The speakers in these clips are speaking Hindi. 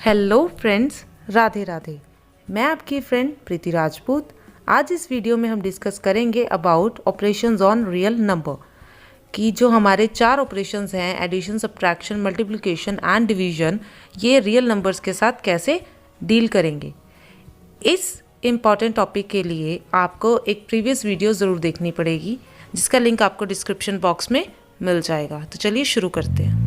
Hello friends, Radhe Radhe. मैं आपकी फ्रेंड प्रीति राजपूत। आज इस वीडियो में हम डिस्कस करेंगे about operations on real number कि जो हमारे 4 ऑपरेशंस हैं addition, subtraction, multiplication and division, ये रियल नंबर्स के साथ कैसे डील करेंगे। इस इम्पॉर्टेंट टॉपिक के लिए आपको एक प्रीवियस वीडियो ज़रूर देखनी पड़ेगी जिसका लिंक आपको डिस्क्रिप्शन बॉक्स में मिल जाएगा। तो चलिए शुरू करते हैं।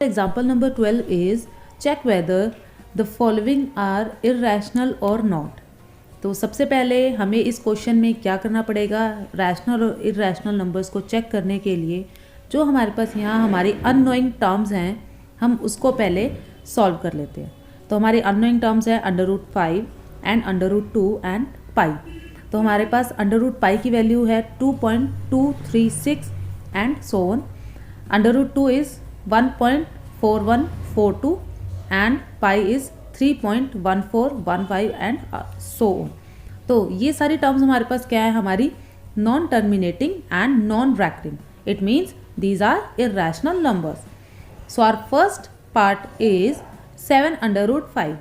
Example number 12 is check whether the following are irrational or not। तो सबसे पहले हमें इस क्वेश्चन में क्या करना पड़ेगा, रैशनल और इरेशनल नंबर्स को चेक करने के लिए जो हमारे पास यहाँ हमारी अननोइंग टर्म्स हैं हम उसको पहले सॉल्व कर लेते हैं। तो हमारी अननोइंग टर्म्स है √5 एंड √2 एंड पाई। तो हमारे पास √पाई की वैल्यू है 2.236 and so on. √2 is 1.4142 and pi is 3.1415 and so on। तो ये सारी टर्म्स हमारे पास क्या है, हमारी non terminating and non recurring. It means these are irrational numbers. So our first part is 7/5।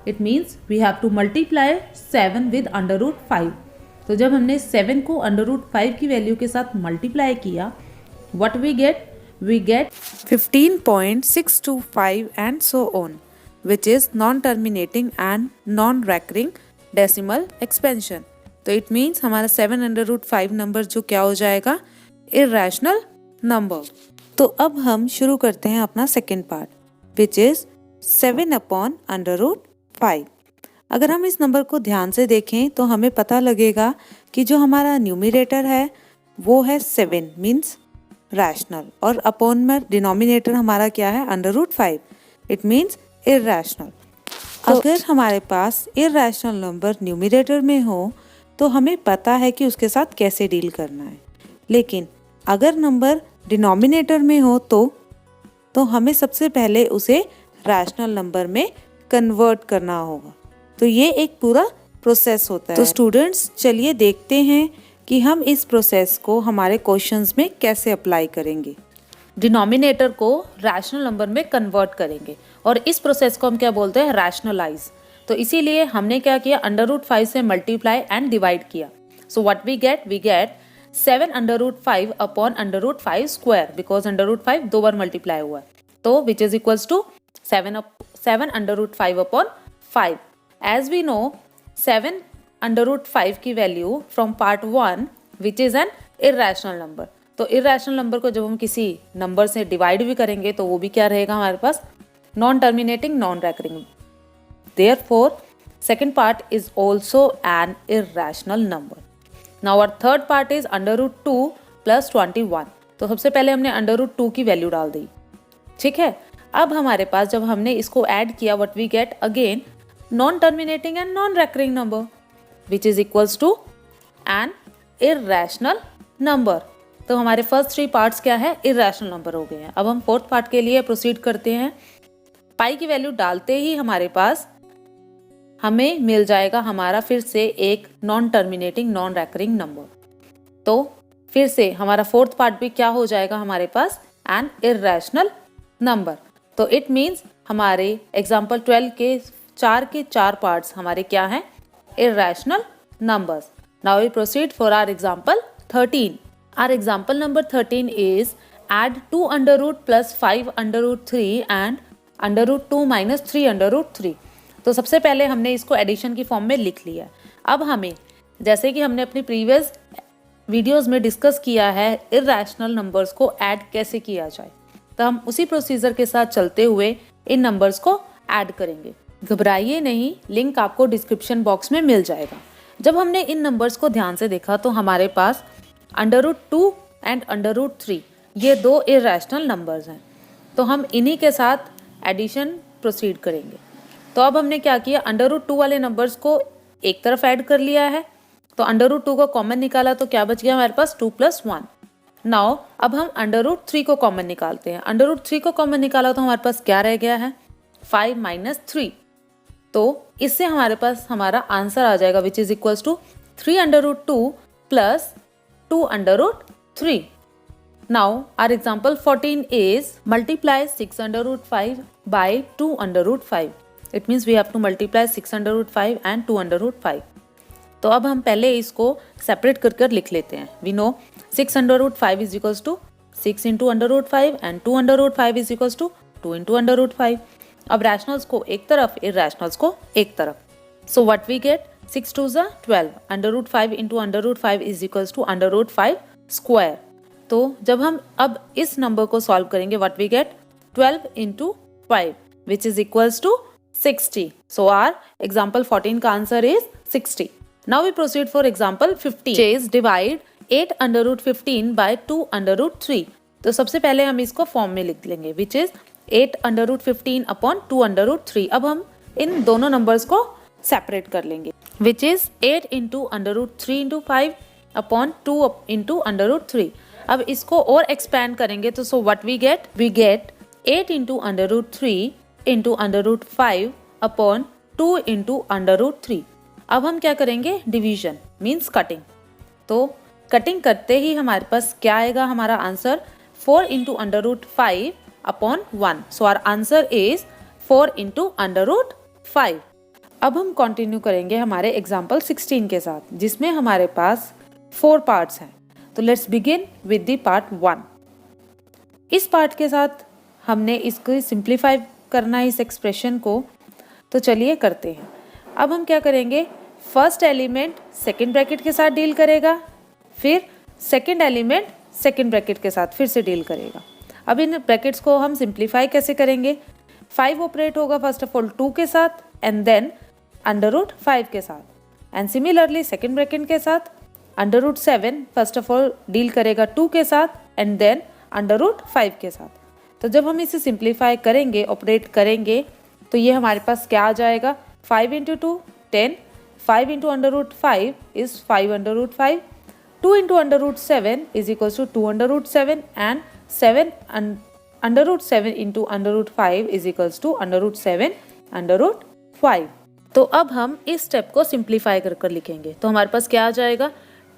It means we have to multiply 7 with √5। तो जब हमने 7 को √5 की वैल्यू के साथ मल्टीप्लाई किया, what we get 15.625 and so on, which is non-terminating and non-recurring decimal expansion। तो it means हमारा 7/5 नंबर जो क्या हो जाएगा, irrational number। तो अब हम शुरू करते हैं अपना सेकेंड पार्ट which is 7/5। अगर हम इस नंबर को ध्यान से देखें तो हमें पता लगेगा कि जो हमारा न्यूमरेटर है वो है 7 मीन्स रैशनल, और अपॉन में डिनोमिनेटर हमारा क्या है, √5। It means irrational. अगर हमारे पास इरेशनल नंबर न्यूमरेटर में हो तो हमें पता है कि उसके साथ कैसे डील करना है, लेकिन अगर नंबर डिनोमिनेटर में हो तो हमें सबसे पहले उसे रैशनल नंबर में कन्वर्ट करना होगा। तो ये एक पूरा प्रोसेस होता है। तो स्टूडेंट्स चलिए देखते हैं कि हम इस प्रोसेस को हमारे क्वेश्चंस में कैसे अप्लाई करेंगे। डिनोमिनेटर को रैशनल नंबर में कन्वर्ट करेंगे और इस प्रोसेस को हम क्या बोलते हैं, रैशनलाइज। तो इसीलिए हमने क्या किया, √5 से मल्टीप्लाई एंड डिवाइड किया। So what we get 7/5 upon √5 square, because √5 दो बार मल्टीप्लाई हुआ है, तो which is equals to 7/5 upon 5। As we know 7/5 की value from part 1 which is an irrational number. तो इरेशनल नंबर को जब हम किसी नंबर से डिवाइड भी करेंगे तो वो भी क्या रहेगा हमारे पास, non terminating non recurring. Therefore second part is also an irrational number. Now our third part is √2 + 21। तो सबसे पहले हमने √2 की वैल्यू डाल दी, ठीक है। अब हमारे पास जब हमने इसको ऐड किया, what we get again non terminating and non recurring number which is equals to an irrational number। तो हमारे फर्स्ट 3 पार्ट्स क्या है, irrational नंबर हो गए हैं। अब हम फोर्थ पार्ट के लिए प्रोसीड करते हैं। पाई की वैल्यू डालते ही हमारे पास हमें मिल जाएगा हमारा फिर से एक non terminating non recurring number. तो फिर से हमारा फोर्थ पार्ट भी क्या हो जाएगा हमारे पास, एन irrational नंबर। तो इट मीन्स हमारे एग्जाम्पल 12 के 4 पार्ट्स हमारे क्या हैं, irrational numbers। Now we proceed for our example 13। Our example number 13 is add 2√+ 5√3 and √2 - 3√3। तो सबसे पहले हमने इसको एडिशन की फॉर्म में लिख लिया। अब हमें, जैसे कि हमने अपनी प्रीवियस वीडियोस में डिस्कस किया है, irrational नंबर्स को ऐड कैसे किया जाए, तो हम उसी प्रोसीजर के साथ चलते हुए इन नंबर्स को ऐड करेंगे। घबराइए नहीं, लिंक आपको डिस्क्रिप्शन बॉक्स में मिल जाएगा। जब हमने इन नंबर्स को ध्यान से देखा तो हमारे पास √2 एंड √3 ये 2 इरेशनल नंबर्स हैं, तो हम इन्हीं के साथ एडिशन प्रोसीड करेंगे। तो अब हमने क्या किया, √2 वाले नंबर्स को एक तरफ ऐड कर लिया है, तो √2 को कॉमन निकाला तो क्या बच गया हमारे पास, 2 + 1। नाउ अब हम √3 को कॉमन निकालते हैं। √3 को कॉमन निकाला तो हमारे पास क्या रह गया है, 5 - 3। तो इससे हमारे पास हमारा आंसर आ जाएगा विच is equals to 3√2 + 2√3। Now our example 14 is multiply 6 under root 5 by 2 under root 5. It means we have to multiply 6 under root 5 and 2 under root 5. तो अब हम पहले इसको सेपरेट कर लिख लेते हैं. We know 6 under root 5 is equals to 6 into under root 5 and 2 under root 5 is equals to 2 into under root 5. अब रैशनल्स को एक तरफ, इरैशनल्स को एक तरफ. सो व्हाट वी गेट 6 2 ज़ा 12 under root 5 into under root 5 is equals to under root 5 square. तो जब हम अब इस नंबर को सॉल्व करेंगे what we get 12 into 5 which is equals to 60. So our example 14 का answer is 60. Now we proceed for example 15. Which is divide 8 under root 15 by 2 under root 3. तो सबसे पहले हम इसको फॉर्म में लिख लेंगे which is 8 under root 15 upon 2 under root 3. अब हम इन दोनों नंबर्स को सेपरेट कर लेंगे which is 8 into under root 3 into 5 upon 2 into under root 3. अब इसको और एक्सपैंड करेंगे तो so what we get 8 into under root 3 into under root 5 upon 2 into under root 3. अब हम क्या करेंगे डिवीजन मीन्स कटिंग. तो कटिंग करते ही हमारे पास क्या आएगा हमारा answer 4 into under root 5 upon 1. So our answer is 4 into under root 5. अब हम कंटिन्यू करेंगे हमारे एग्जाम्पल 16 के साथ जिसमें हमारे पास 4 पार्ट्स हैं. तो let's begin with the part 1. इस पार्ट के साथ हमने इसको सिंप्लीफाई करना है इस एक्सप्रेशन को. तो चलिए करते हैं. अब हम क्या करेंगे फर्स्ट एलिमेंट सेकंड ब्रैकेट के साथ डील करेगा, फिर सेकंड एलिमेंट सेकंड ब्रैकेट के साथ फिर से डील करेगा. अब इन ब्रैकेट्स को हम सिंप्लीफाई कैसे करेंगे 5 ऑपरेट होगा फर्स्ट ऑफ ऑल 2 के साथ एंड देन अंडर रूट 5 के साथ एंड सिमिलरली सेकंड ब्रैकेट के साथ under root 7 first of all deal करेगा 2 के साथ एंड देन अंडर रूट 5 के साथ. तो जब हम इसे सिंप्लीफाई करेंगे ऑपरेट करेंगे तो ये हमारे पास क्या आ जाएगा 5 into 2 10 5 into under root 5 is 5 under root 5 2 into under root 7 is equals to 2 under root 7 and 7 under root 7 into under root 5 is equals to under root 7 under root 5. तो अब हम इस स्टेप को सिंप्लीफाई कर लिखेंगे. तो हमारे पास क्या आ जाएगा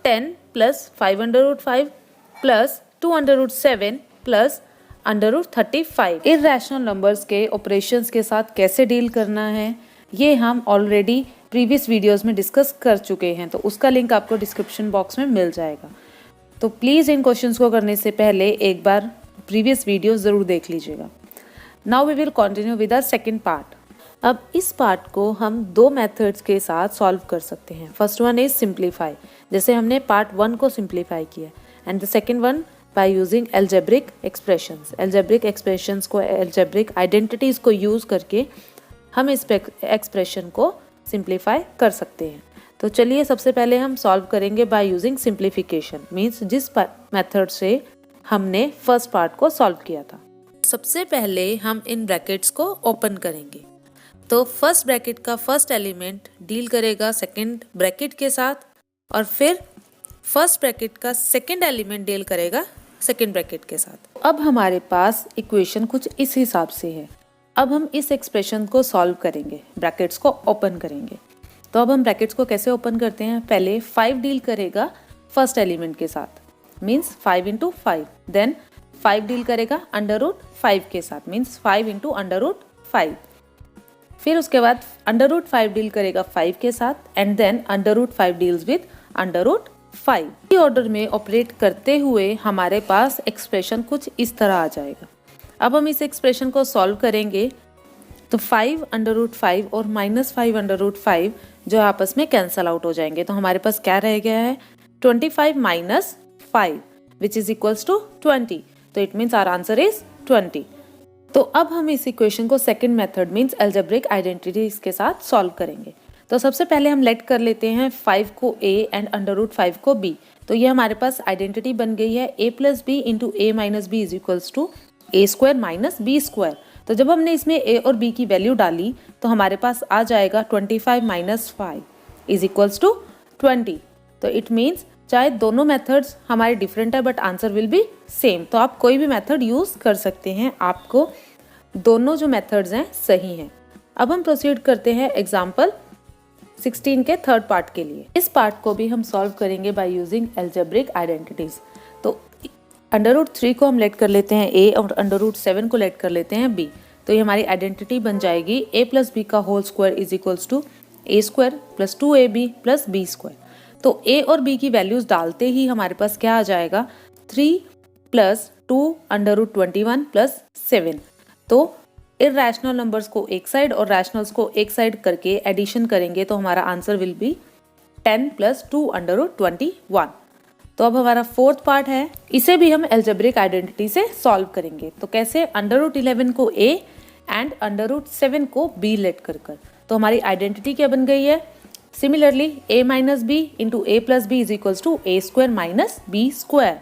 10 plus 5 under root 5 plus 2 under root 7 plus under root 35. Irrational numbers के ऑपरेशंस के साथ कैसे डील करना है ये हम ऑलरेडी प्रीवियस वीडियोस में डिस्कस कर चुके हैं. तो उसका लिंक आपको डिस्क्रिप्शन बॉक्स में मिल जाएगा. तो प्लीज़ इन क्वेश्चंस को करने से पहले एक बार प्रीवियस वीडियोस ज़रूर देख लीजिएगा. Now we will continue with our second part. अब इस पार्ट को हम 2 मेथड्स के साथ सॉल्व कर सकते हैं. फर्स्ट वन इज सिंप्लीफाई जैसे हमने पार्ट 1 को सिंप्लीफाई किया and the second one by using algebraic expressions. algebraic expressions को algebraic identities को यूज करके हम इस एक्सप्रेशन को सिंप्लीफाई कर सकते हैं. तो चलिए सबसे पहले हम सॉल्व करेंगे बाय यूजिंग सिंप्लीफिकेशन मीन्स जिस मेथड से हमने फर्स्ट पार्ट को सॉल्व किया था. सबसे पहले हम इन ब्रैकेट्स को ओपन करेंगे. तो फर्स्ट ब्रैकेट का फर्स्ट एलिमेंट डील करेगा सेकेंड ब्रैकेट के साथ और फिर फर्स्ट ब्रैकेट का सेकेंड एलिमेंट डील करेगा सेकेंड ब्रैकेट के साथ. अब हमारे पास इक्वेशन कुछ इस हिसाब से है. अब हम इस एक्सप्रेशन को सॉल्व करेंगे, ब्रैकेट्स को ओपन करेंगे. तो अब हम ब्रैकेट्स को कैसे ओपन करते हैं पहले 5 डील करेगा फर्स्ट एलिमेंट के साथ मीन्स 5 इंटू 5 देन 5 डील करेगा अंडर रूट 5 के साथ मीन्स 5 इंटू अंडर रूट 5. फिर उसके बाद अंडर रूट 5 डील करेगा 5 के साथ and then under root 5 deals with under root 5. इसी ऑर्डर में ऑपरेट करते हुए हमारे पास एक्सप्रेशन कुछ इस तरह आ जाएगा. अब हम इस एक्सप्रेशन को सॉल्व करेंगे तो 5 अंडर रूट 5 और -5 अंडर रूट 5 जो आपस में कैंसल आउट हो जाएंगे. तो हमारे पास क्या रह गया है 25 minus 5 which is equals to 20. तो it means our answer is 20. तो अब हम इस इक्वेशन को second method means algebraic identities के साथ सॉल्व करेंगे. तो सबसे पहले हम लेट कर लेते हैं 5 को a एंड अंडर रूट 5 को b. तो ये हमारे पास आइडेंटिटी बन गई है a plus B into A minus B is equals to A square minus B square. तो जब हमने इसमें a और b की वैल्यू डाली तो हमारे पास आ जाएगा 25 माइनस 5 इज इक्वल्स टू 20. तो इट मीन्स चाहे दोनों मेथड्स हमारे डिफरेंट है but answer will B same. तो आप कोई भी मेथड यूज़ कर सकते हैं, आपको दोनों जो मेथड्स हैं सही हैं. अब हम प्रोसीड करते हैं एग्जाम्पल 16 के थर्ड पार्ट के लिए. इस पार्ट को भी हम सॉल्व करेंगे बाय यूजिंग अलजेब्रिक आइडेंटिटीज. तो अंडर रूट 3 को हम लेट कर लेते हैं a और अंडर रूट 7 को लेट कर लेते हैं b। तो ये हमारी आइडेंटिटी बन जाएगी a प्लस बी का whole square is equals to a square plus 2ab plus b square. तो a और b की वैल्यूज डालते ही हमारे पास क्या आ जाएगा 3 प्लस 2 अंडर रूट 21 प्लस 7। तो इरैशनल नंबर्स को एक साइड और रैशनल्स को एक साइड करके एडिशन करेंगे तो हमारा answer will be 10 plus 2 under root 21। तो अब हमारा फोर्थ पार्ट है, इसे भी हम एल्जेब्रिक आइडेंटिटी से सॉल्व करेंगे। तो कैसे, अंडर रूट 11 को a एंड अंडर रूट 7 को b लेट कर। तो हमारी आइडेंटिटी क्या बन गई है, similarly a minus B into A plus B is equals to A square minus B square.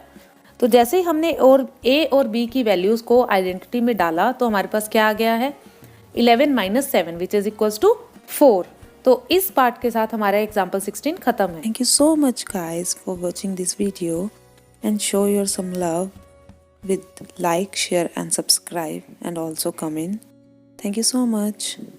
तो जैसे ही हमने और a और b की वैल्यूज को आइडेंटिटी में डाला तो हमारे पास क्या आ गया है 11 minus 7 which is equals to 4। तो इस पार्ट के साथ हमारा एग्जाम्पल 16 खत्म है। Thank you so much guys for watching this video and show your some love with like, share and subscribe and also comment. Thank you so much.